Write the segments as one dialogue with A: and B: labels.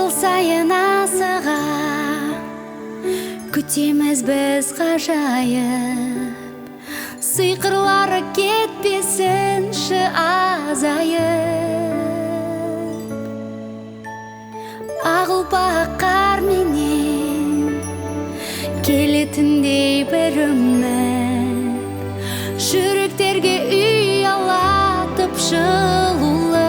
A: жыл сайын асыға күтеміз біз ғажайып, сиқырлары кетпесінші азайып. Ақ ұлпа қар менен келетіндей бір үміт, жүректерге үй алатып жылулы.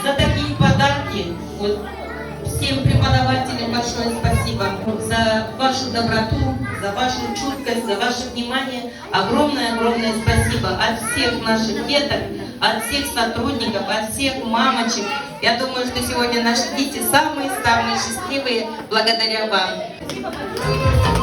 B: За такие подарки всем преподавателям большое спасибо. За вашу доброту, за вашу чуткость, за ваше внимание. Огромное спасибо от всех наших деток, от всех сотрудников, от всех мамочек. Я думаю, что сегодня наши дети самые счастливые благодаря вам.